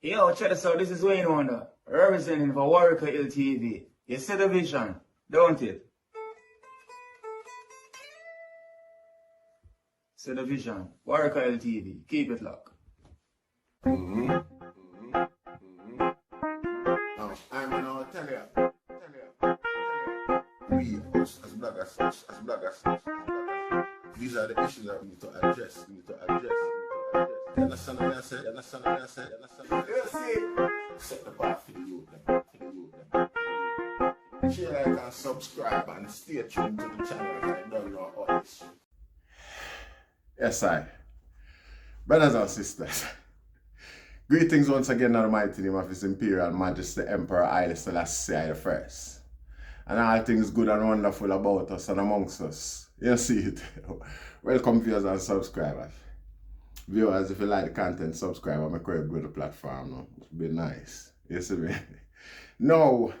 Yo, check this out. This is Wayne Wonder, representing for Warrior LTV. You see the vision, don't it? See the vision. Warrior LTV. Keep it locked. I'm gonna tell you. We, as bloggers, these are the issues that we need to address. You understand what I said? Set the bar for the youth. Share, like, and subscribe, and stay tuned to the channel. I don't know all this shit. Yes, brothers and sisters. Greetings once again in the mighty name of His Imperial Majesty Emperor Haile Selassie I. And all things good and wonderful about us and amongst us. You see it. Welcome viewers and subscribers. Viewers, if you like the content, subscribe on my career go to the platform. No? It would be nice. You see me? Now,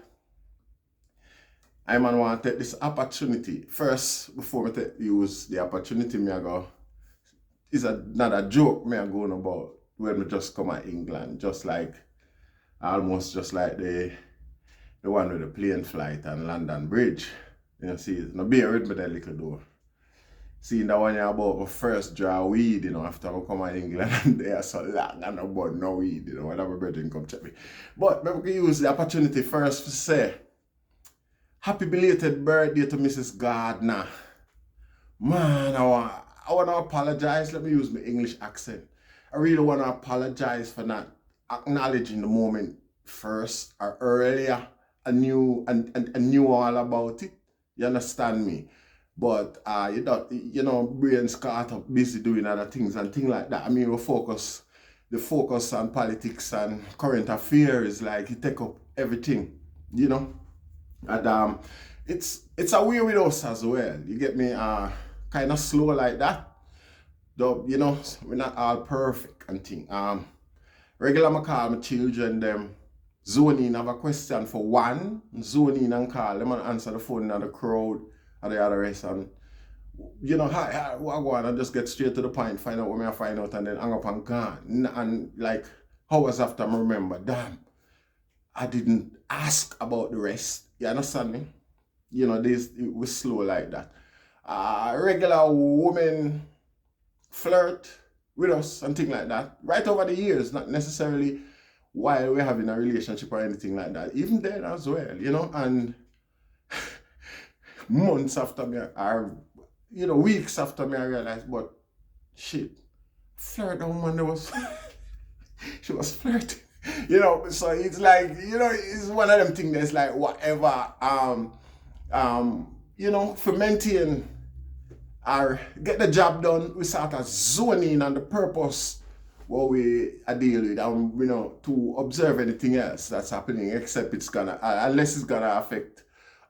I want to take this opportunity. First, before I use the opportunity, it's not a joke me going about when we just come to England. Almost just like the one with the plane flight and London Bridge. You see, now bear with me that little door. See that one about my first draw weed, after I come to England and they are so long and about no weed, whenever brethren come check me. But we can use the opportunity first to say, happy belated birthday to Mrs. Gardner. Man, I want to apologize. Let me use my English accent. I really want to apologize for not acknowledging the moment first or earlier. I knew all about it. You understand me? But brains caught up busy doing other things and things like that. I mean, the focus on politics and current affairs, like it take up everything, And it's a way with us as well. You get me? Kind of slow like that. Though, we're not all perfect and thing. Regular I call my children them zone in, have a question for one, zone in and call them and answer the phone in the crowd and the other rest and hi, what I go on and just get straight to the point, find out what I find out and then hang up and gone. And like hours after I remember, damn, I didn't ask about the rest. You understand me? This it was slow like that. Regular women flirt with us and things like that. Right over the years, not necessarily while we're having a relationship or anything like that. Even then as well, and months after me, or weeks after me, I realized, but shit, flirt, that woman was, she was flirting. So it's like, it's one of them things that's like whatever, for maintain or get the job done, we start a zoning on the purpose what we are dealing with, and to observe anything else that's happening, except unless it's gonna affect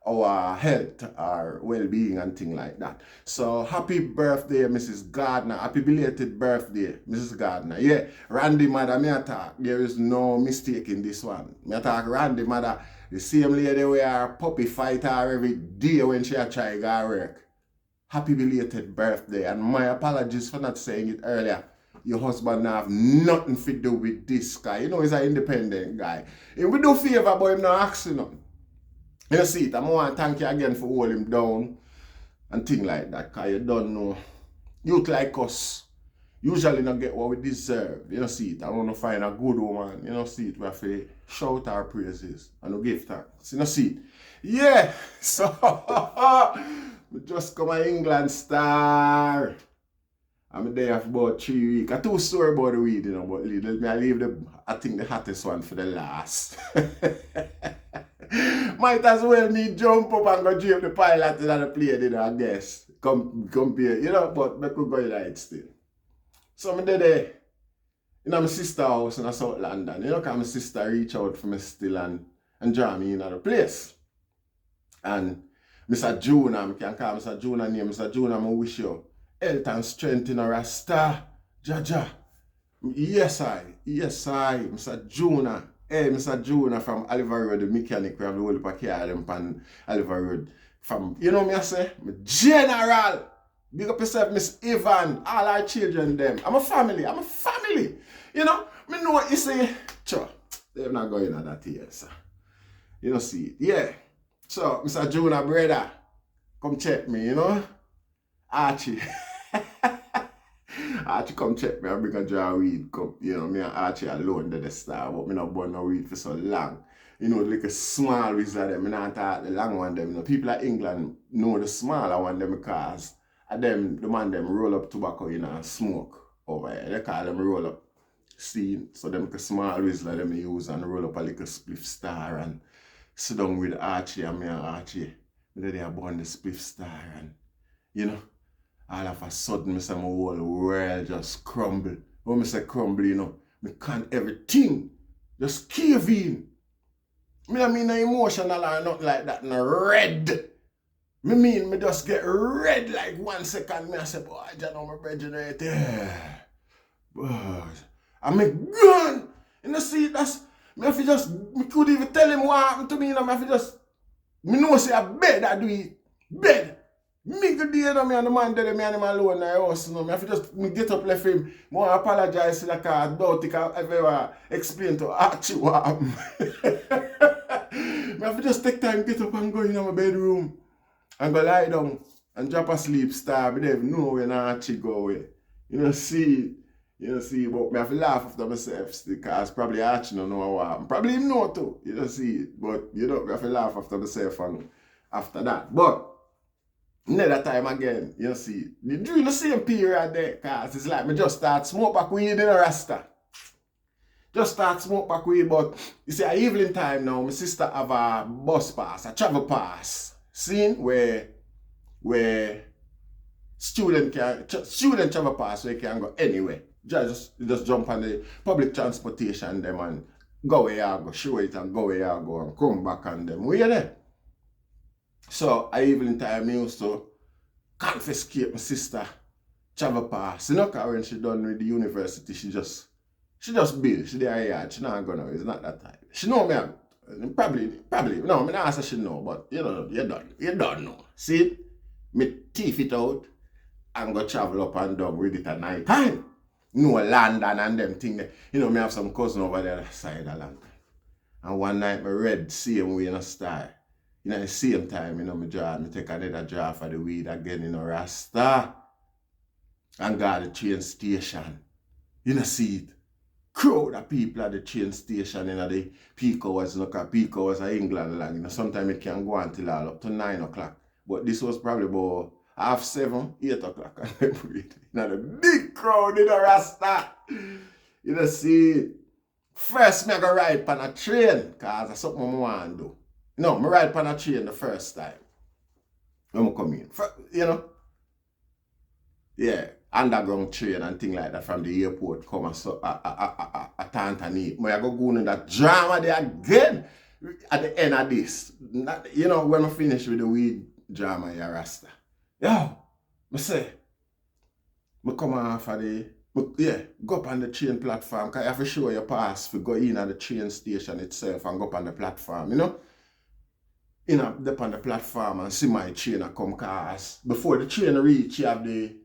our health or well-being and things like that. So happy birthday, Mrs. Gardner. Happy belated birthday, Mrs. Gardner. Yeah, Randy mother, me attack. There is no mistake in this one. Me attack Randy mother, the same lady we are puppy fight her every day when she a try to work. Happy belated birthday, and my apologies for not saying it earlier. Your husband have nothing to do with this guy. He's an independent guy. And we do favor, but him not asking nothing. You see it, I want to thank you again for holding him down and things like that, because you don't know. Youth like us usually not get what we deserve. You see it, I want to find a good woman. See it, we have to shout our praises and give thanks. See it. Yeah, so we just come to England star. I'm there for about 3 weeks. I too sore about the weed, but I leave the hottest one for the last. Might as well me jump up and go drape the pilot in the plane, I guess. Compare, but I could go in it still. So I'm there in my sister's house in South London. Because my sister reach out for me still and draw me in the place. And Mr. Jonah, I can call Mr. Jonah name. Mr. Jonah, I wish you health and strength in our star. Jaja. Yes, Mr. Jonah. Hey, Mr. Jonah from Oliver Road, the mechanic, we have the whole pack here on Oliver Road. From, me I say, General. Big up yourself, Miss Evan, all our children, them. I'm a family. Me know what you say. Sure, they're not going on that here, sir. You know, see, yeah. So, Mr. Junior brother, come check me, you know? Archie. Archie come check me and bring a jar of weed. Come, you know, me and Archie alone did the star, but me not burn no weed for so long. You know, like a small wizard them, me not talk the long one them. You know, people at England know the smaller one them because them, the man them roll up tobacco, you know, and smoke over here. They call them roll up scene. So them like a small wizard them use and roll up a little spliff star and sit down with Archie and me and Archie. Then they are born the spliff star and, you know, all of a sudden, my whole world just crumble. When I say crumble, you know, I can't everything just cave in. I mean no emotional or nothing like that, no red. Me just get red like 1 second. I say, boy, I don't know my brethren right there. But I'm gun. You know, see, that's, me could even tell him what happened to me, you know, me know say a bed I do it. Bed. Me good day, you know, me and the man dead, me and him alone in the house, you know. Me have to just get up, left him. I apologize to that car. I don't think I've ever explained to Archie what happened. Me have to just take time, get up and go in my bedroom. And go lie down and drop asleep, star. Me never know when Archie go away. You see, but me have to laugh after myself because probably Archie don't know what happened. Probably him know too, you see. But, you know, me have to laugh after myself and after that. But, another time again, you see, during the same period there, cause it's like me just start smoke back weed in a Rasta. Just start smoke back weed, but you see, at evening time now, my sister have a bus pass, a travel pass, seen where student travel pass where you can go anywhere. Just jump on the public transportation them and go where you go, show it and go where you go and come back on them. Where you there? So, at evening time, I used to confiscate my sister travel pass. You know, because when she done with the university, she just build. She there yard. She not gonna. It's not that type. She know me. Probably. No, I not say she know, but you know, you don't know. See, me teeth it out and go travel up and down with it at night time. No London and them thing there. You know, me have some cousin over the other side of London. And one night, me read same way in a style. You know, the same time, you know, me take another draw for the weed again, you know, Rasta. And go to the train station. You know, see it. Crowd of people at the train station, you know, the peak hours, you know, because peak hours are England long, you know, sometimes it can go until all up to 9 o'clock. But this was probably about 7:30, 8 o'clock. You know, the big crowd in the Rasta. You know, see it. First, me go ride on a train, because that's something I want to do. No, I ride on a train the first time. When I come in. You know? Yeah, underground train and thing like that from the airport come a Tantani. I go in that drama there again at the end of this. You know, when I finish with the weed drama here, Rasta. Yo, I say, I come off of go up on the train platform because you have to show your pass to go in at the train station itself and go up on the platform, you know? You know, up on the platform and see my train come, cause before the train reach, you have the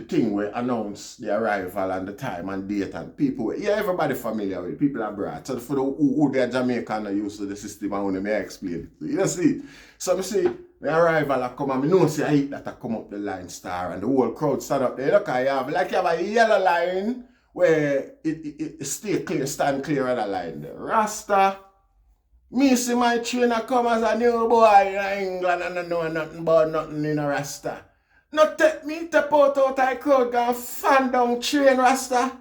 thing where announce the arrival and the time and date and people. Yeah, everybody familiar with it. People are brought. So for the who they are Jamaican are used to the system and when I explain it. You know, see. So I see the arrival I come and I know see I hate that I come up the line star and the whole crowd stand up there. Look, you have a yellow line where it stay clear, stand clear of the line there. Rasta. Me see my train come as a new boy in England and I know nothing about nothing in a Rasta. Not take me to out of the crowd and fan down train Rasta.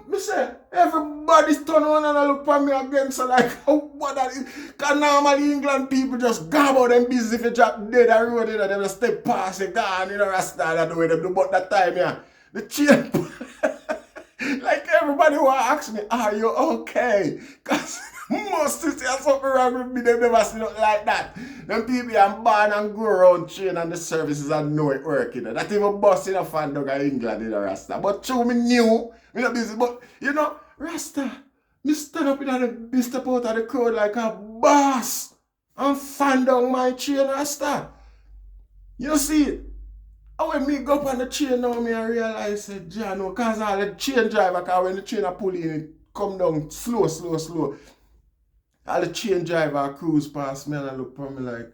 Me say, everybody's turn around and look for me again, so like, what that is? Because normally England people just go about them busy if you drop dead and road, you know, they just step past it, gone, you know, Rasta, that's the way they do, but that time, yeah, the train, like everybody who ask me, are you okay? Because most of them something wrong with me, they never see nothing like that. Them people are born and grow around train and the services and know it working. That even bus in a fan dog in England in a Rasta. But true, me knew, me not busy, but you know, Rasta, me stand up in the step out of the crowd like a boss and fan down my train Rasta. You see it? And when me go up on the train now, me I realize that John, because all the train driver, because when the train are pulling it come down slow. All the train driver cruise past me and I look for me like,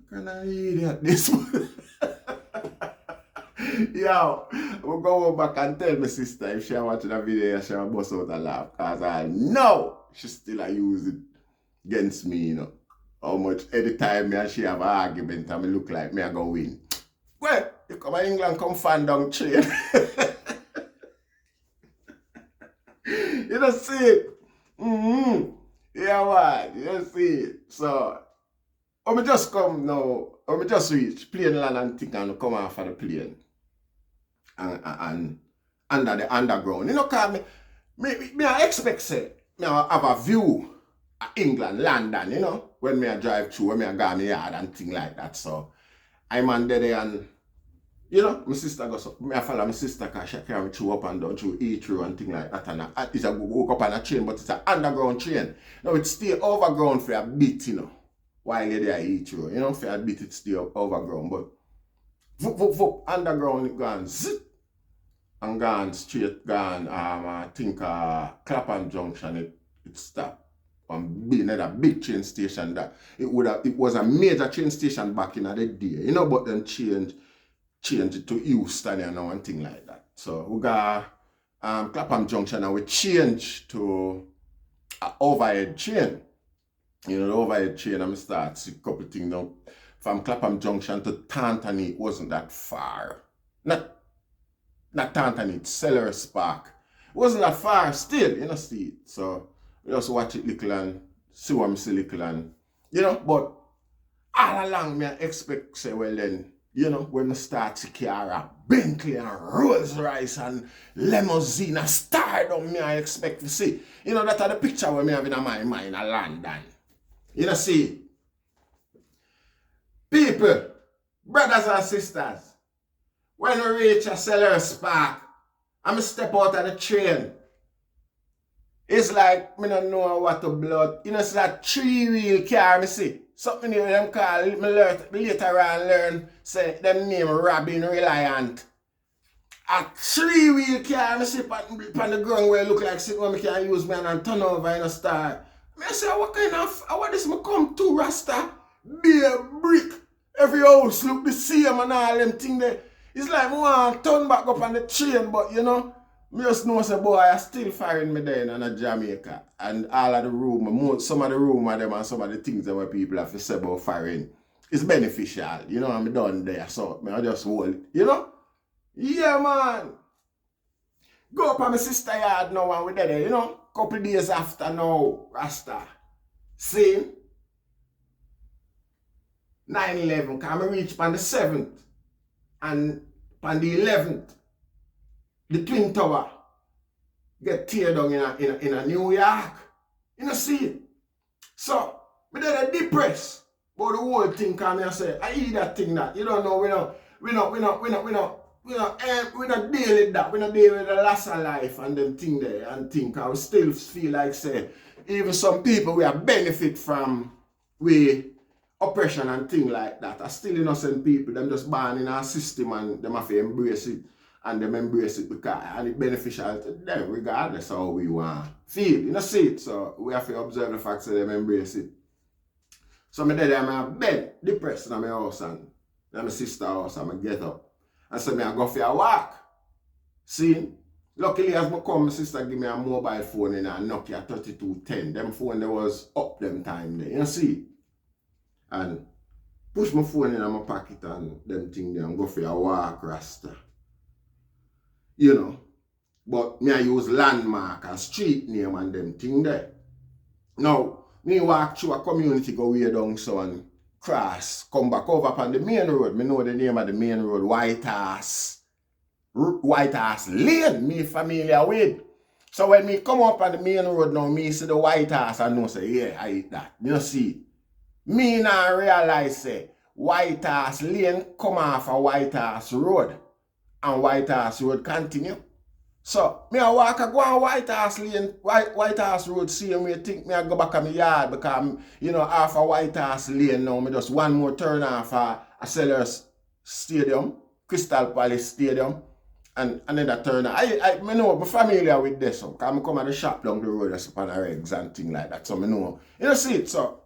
what kind of idiot this one? Yo, we'll go back and tell my sister if she watching the video, she will bust out a laugh. Because I know she still a use it against me, you know. How much anytime me and she have an argument and me look like me I go win. Well, you come to England, come fan down train. You don't see it. Yeah, man, you don't see it. So, when I just come now, when I just reach, plane land and think and come off of the plane. And under the underground. You know, cause me I expect say, me I have a view of England, London, you know, when me I drive through, when me I go in my yard and things like that. So, I'm on there and, you know, my sister goes up, me I follow my sister because she carry me through up and down through Heathrow and things like that. And it's a walk up on a train, but it's an underground train. Now, it stay overground for a bit, you know, while you're there at Heathrow. You know, for a bit it stay overground, but underground it gone zip and gone straight gone I think Clapham Junction it stopped and being at a big train station that it was a major train station back in the day, you know, but then change it to Houston and now and thing like that. So we got Clapham Junction and we change to an overhead train. You know, the overhead train and I start see a couple of things now. From Clapham Junction to Tantany, it wasn't that far. Not Tantany, Sellers Park. It wasn't that far still, you know, see it. So, we just watch it little and see what I see little and, you know, but all along me I expect, say, well then, you know, when I start to carry a Bentley and Rolls Royce and limousine and stardom, me I expect to see. You know, that's the picture where me have in my mind in London. You know, see people, brothers and sisters, when we reach a Sellers Park, I'm step out of the train. It's like, me don't know what to blood. You know, it's that 3-wheel car, me see. Something here them call, me later on learn, say, them name Robin Reliant. A 3-wheel car, me see, on the ground where it look like sitting where me can use me and turn over in a star. Me say, what kind of, what this me come to, Rasta? Be a brick. Every house look the same and all them things there. It's like me want to turn back up on the train, but you know, me just know say boy I still firing me there in Jamaica. And all of the room, some of the room of them and some of the things that where people have to say about firing, it's beneficial. You know, I'm done there. So I just hold it. You know? Yeah man. Go up on my sister yard now and we're there, you know, couple days after now, Rasta. See? 9/11, because I reach on the 7th and on the 11th, the Twin Tower get tear down in a New York. You know, see it? So, me then depressed about the whole thing, because I say, I eat that thing that, you don't know, we not deal with that. We not deal with the loss of life and them thing there and think. I still feel like say, even some people we have benefit from oppression and things like that. Are still innocent people. Them just born in our system and them have to embrace it. And them embrace it because and it's beneficial to them regardless of how we want feel. You know, see it. So we have to observe the fact that them embrace it. So me there I'm in bed, depressed in my house and in my sister's house and I get up. And so I go for a walk. See? Luckily as I come, my sister give me a mobile phone in a Nokia 3210. Them phone that was up them time there. You know, see? And push my phone in my pocket and them thing there and go for a walk, Rasta. You know. But me I use landmark and street name and them thing there. Now, me walk through a community go way down so and cross, come back over upon the main road. Me know the name of the main road, White House Lane, me familiar with. So when me come up on the main road now, me see the White House and know say, yeah, I eat that. You know see. Me now realize say White House Lane come off of White House Road and White House Road continue. So me I walk go on White House Lane, White House Road, see me think me I go back to my yard because you know off of White House Lane now me just one more turn off a Sellers Stadium Crystal Palace Stadium. And another turn. I know, I'm familiar with this. So, because I come at the shop down the road, just upon a eggs and things like that. So, I know. You know, see it, so.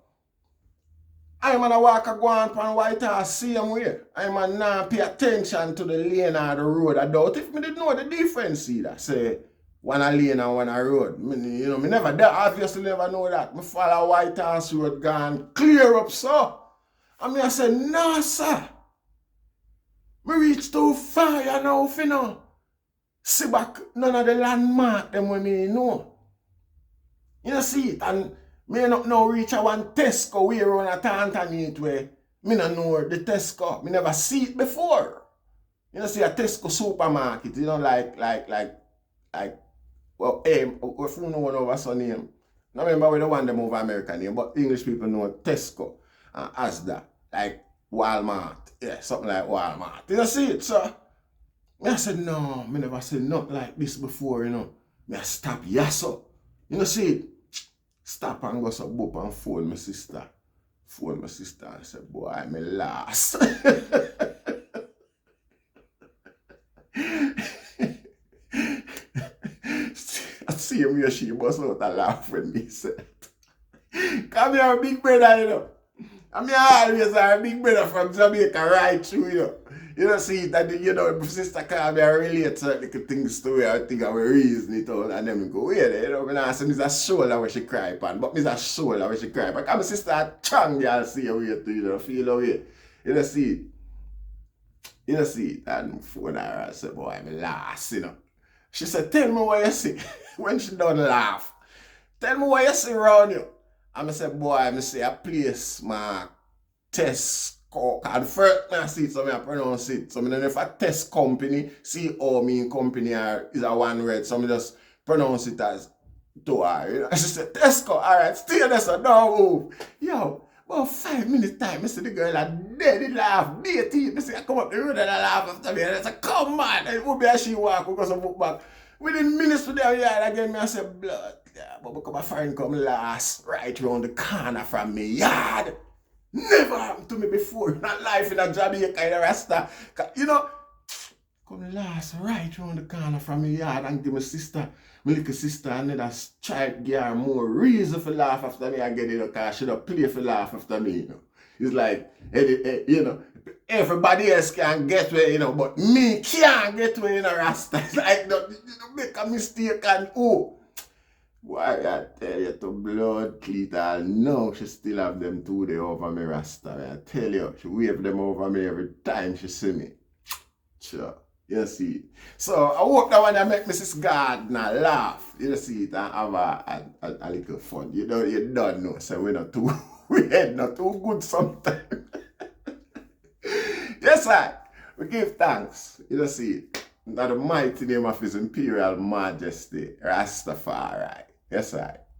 I'm gonna walk a go on pan White Horse same way. I'm gonna not pay attention to the lane or the road. I doubt if me did know the difference either. Say, one a lane and one a road. Me never, obviously never know that. Me follow White Horse Road gone clear up, so. And me I say, no, sir. Me reach too far, you know, you know. See back none of the landmark them when me know. You know, see it, and me not now reach a one Tesco way around a Tantanite way. Me not know the Tesco. Me never see it before. You know, see a Tesco supermarket, you know, like, well, if you know one over some name. I remember we don't want them over American name, but English people know Tesco and Asda, like Walmart. Yeah, something like Walmart. You know, see it, sir? I said, no, me never said nothing like this before, you know. Me I stop, yes, sir. You know, see it? Stop and go some boop and phone my sister. Phone my sister and say, boy, I'm last. I see him where she bust out a laugh when me said, come here, big brother, you know. I mean, I always have a big brother from Jamaica right through, you know. You know, see, that, you know, my sister can't be relate certain things to her. I think I will reason it all and then we go, wait, you know, when I say, Mr. Shoulder where she cry upon, but Mr. Shoulder where she cry upon. Because my sister a chang, y'all see a way to, you know, feel away. You know, see it. You know, see it. And phone her and say, boy, I'm last, you know. She said, tell me what you see. When she done laugh, tell me what you see around you. And I said, boy, I say a place, my Tesco. And first I see it, so I pronounce it. So I don't know if a test company, C-O mean company is a one word, so I just pronounce it as Toa. You know? She said, Tesco, alright, stay there, so don't move. Yo, about 5 minutes time, I see the girl like dead laugh, dating. I say, I come up the road and I laugh after me. And I say, come on, and it would be as she walk because of book back. Within minutes to their yard again, I say, blood. Yeah, but because my friend come last, right round the corner from me yard. Never happened to me before in a life in a Jamaica in a Rasta. You know, come last right round the corner from my yard and give my sister, my little sister, another child give her more reason for laugh after me. I get it, because she don't play for laugh after me, you know. It's like, you know, everybody else can get where, you know, but me can't get where in a Rasta. It's like, you make a mistake and oh. Why I tell you to blood Cleatal, no, she still have them two there over me Rasta. I tell you, she wave them over me every time she see me. Sure, you see it. So I hope that one that make Mrs. Gardner laugh, you see it, and have a little fun. You don't know, so we not too, we head not too good sometimes. Yes, I. We give thanks, you see it. In the mighty name of His Imperial Majesty, Rastafari. Yes, I.